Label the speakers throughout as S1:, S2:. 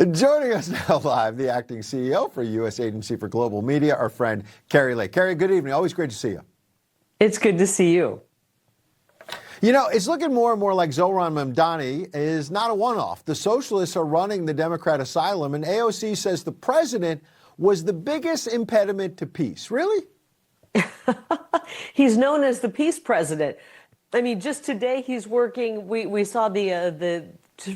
S1: Joining us now live, the acting CEO for U.S. Agency for Global Media, our friend Kari. Kari, good evening. Always great to see you.
S2: It's good to see you.
S1: You know, it's looking more and more like Zohran Mamdani is not a one-off. The socialists are running the Democrat asylum, and AOC says the president was the biggest impediment to peace. Really?
S2: He's known as the peace president. I mean, just today he's working. We saw the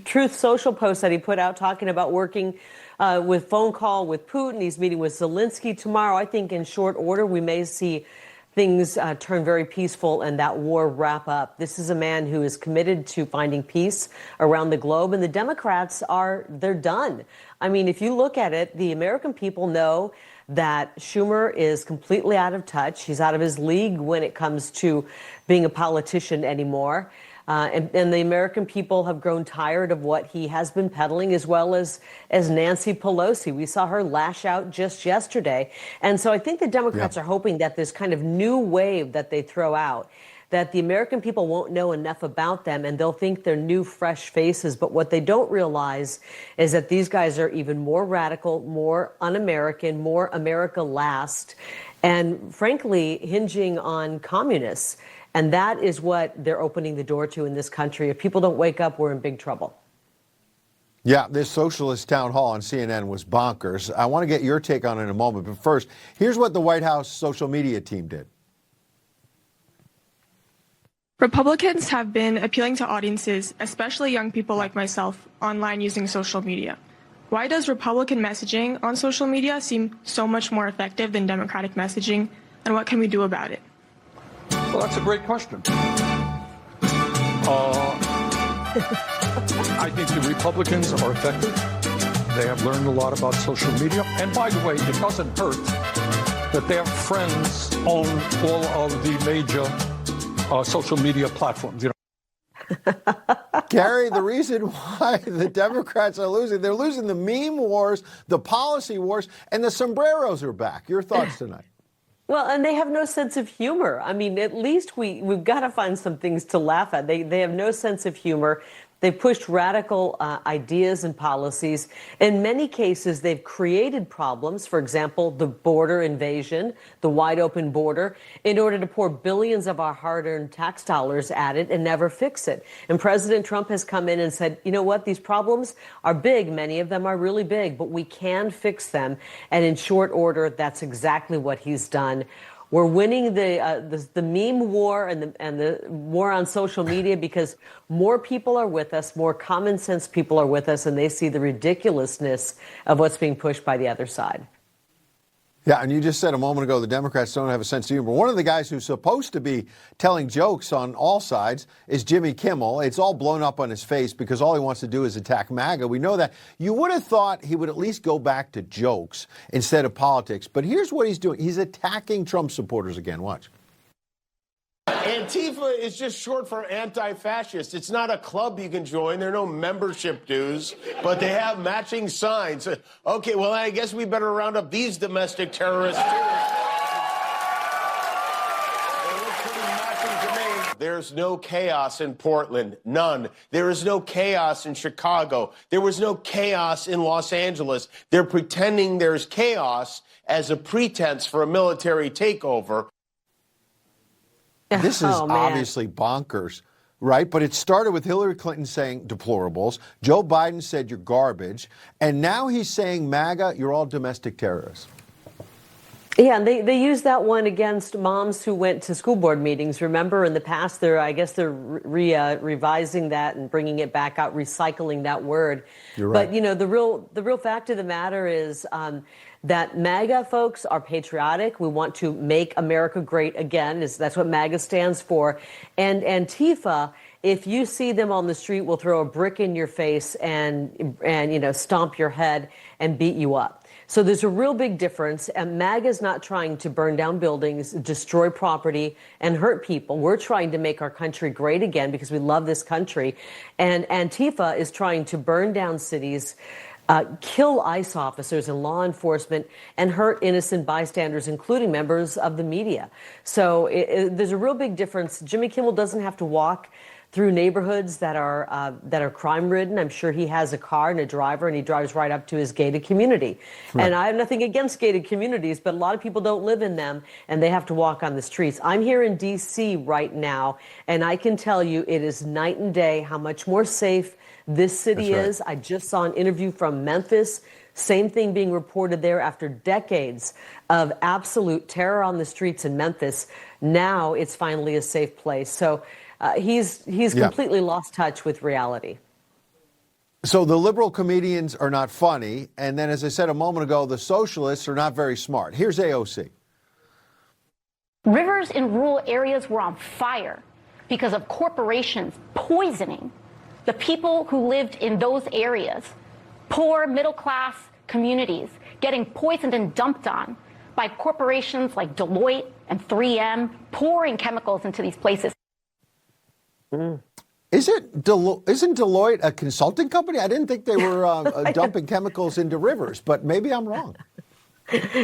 S2: Truth Social post that he put out talking about working with phone call with Putin. He's meeting with Zelensky tomorrow. I think in short order we may see things turn very peaceful and that war wrap up. This is a man who is committed to finding peace around the globe, and the Democrats they're done. I mean, if you look at it, the American people know that Schumer is completely out of touch. He's out of his league when it comes to being a politician anymore. And the American people have grown tired of what he has been peddling, as well as Nancy Pelosi. We saw her lash out just yesterday. And so I think the Democrats are hoping that this kind of new wave that they throw out, that the American people won't know enough about them and they'll think they're new, fresh faces. But what they don't realize is that these guys are even more radical, more un-American, more America last, and frankly, hinging on communists. And that is what they're opening the door to in this country. If people don't wake up, we're in big trouble.
S1: Yeah, this socialist town hall on CNN was bonkers. I want to get your take on it in a moment. But first, here's what the White House social media team did.
S3: Republicans have been appealing to audiences, especially young people like myself, online using social media. Why does Republican messaging on social media seem so much more effective than Democratic messaging, and what can we do about it?
S4: Well, that's a great question. I think the Republicans are effective. They have learned a lot about social media. And by the way, it doesn't hurt that their friends own all of the major social media platforms. You know?
S1: Kari, the reason why the Democrats are losing, they're losing the meme wars, the policy wars, and the sombreros are back. Your thoughts tonight?
S2: Well, and they have no sense of humor. I mean, at least we've got to find some things to laugh at. They have no sense of humor. They've pushed radical ideas and policies. In many cases, they've created problems. For example, the border invasion, the wide open border, in order to pour billions of our hard-earned tax dollars at it and never fix it. And President Trump has come in and said, you know what, these problems are big. Many of them are really big, but we can fix them. And in short order, that's exactly what he's done. We're winning the meme war and the war on social media because more people are with us, more common sense people are with us, and they see the ridiculousness of what's being pushed by the other side.
S1: Yeah, and you just said a moment ago the Democrats don't have a sense of humor. One of the guys who's supposed to be telling jokes on all sides is Jimmy Kimmel. It's all blown up on his face because all he wants to do is attack MAGA. We know that. You would have thought he would at least go back to jokes instead of politics. But here's what he's doing. He's attacking Trump supporters again. Watch.
S5: Antifa is just short for anti-fascist. It's not a club you can join. There are no membership dues, but they have matching signs. Okay, well, I guess we better round up these domestic terrorists, too. They look pretty matching to me. There's no chaos in Portland. None. There is no chaos in Chicago. There was no chaos in Los Angeles. They're pretending there's chaos as a pretense for a military takeover.
S1: This is obviously bonkers, right? But it started with Hillary Clinton saying deplorables. Joe Biden said you're garbage. And now he's saying, MAGA, you're all domestic terrorists.
S2: Yeah, and they use that one against moms who went to school board meetings. Remember, in the past, I guess they're revising that and bringing it back out, recycling that word.
S1: You're right.
S2: But, you know, the real fact of the matter is that MAGA folks are patriotic. We want to make America great again. That's what MAGA stands for. And Antifa, if you see them on the street, will throw a brick in your face and you know, stomp your head and beat you up. So there's a real big difference. And MAGA is not trying to burn down buildings, destroy property, and hurt people. We're trying to make our country great again because we love this country. And Antifa is trying to burn down cities, kill ICE officers and law enforcement, and hurt innocent bystanders, including members of the media. So there's a real big difference. Jimmy Kimmel doesn't have to walk through neighborhoods that are crime-ridden. I'm sure he has a car and a driver, and he drives right up to his gated community. Right. And I have nothing against gated communities, but a lot of people don't live in them, and they have to walk on the streets. I'm here in D.C. right now, and I can tell you it is night and day how much more safe this city is. I just saw an interview from Memphis. Same thing being reported there after decades of absolute terror on the streets in Memphis. Now it's finally a safe place. So he's completely lost touch with reality.
S1: So the liberal comedians are not funny. And then, as I said a moment ago, the socialists are not very smart. Here's AOC.
S6: Rivers in rural areas were on fire because of corporations poisoning the people who lived in those areas. Poor middle-class communities getting poisoned and dumped on by corporations like Deloitte and 3M, pouring chemicals into these places.
S1: Isn't Deloitte a consulting company? I didn't think they were dumping chemicals into rivers, but maybe I'm wrong.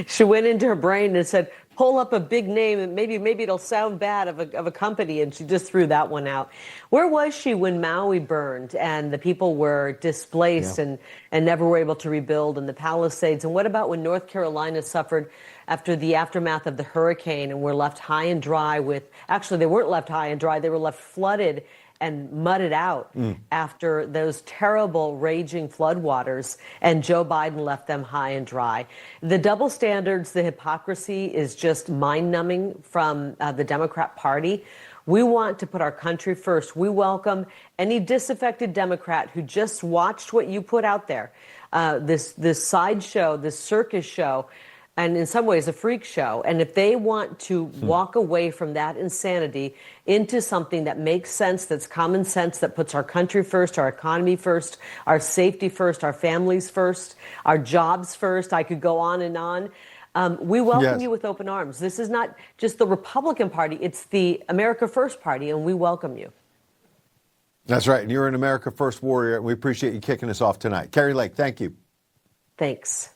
S2: She went into her brain and said, pull up a big name and maybe it'll sound bad of a company, and she just threw that one out. Where was she when Maui burned and the people were displaced and never were able to rebuild, in the Palisades? And what about when North Carolina suffered after the aftermath of the hurricane and were left high and dry with, actually they weren't left high and dry, they were left flooded and mudded out after those terrible raging floodwaters, and Joe Biden left them high and dry. The double standards, the hypocrisy is just mind-numbing from the Democrat Party. We want to put our country first. We welcome any disaffected Democrat who just watched what you put out there, this sideshow, this circus show, and in some ways a freak show. And if they want to walk away from that insanity into something that makes sense, that's common sense, that puts our country first, our economy first, our safety first, our families first, our jobs first, I could go on and on. We welcome you with open arms. This is not just the Republican Party, it's the America First Party, and we welcome you.
S1: That's right. And you're an America First warrior, and we appreciate you kicking us off tonight. Kari Lake, thank you.
S2: Thanks.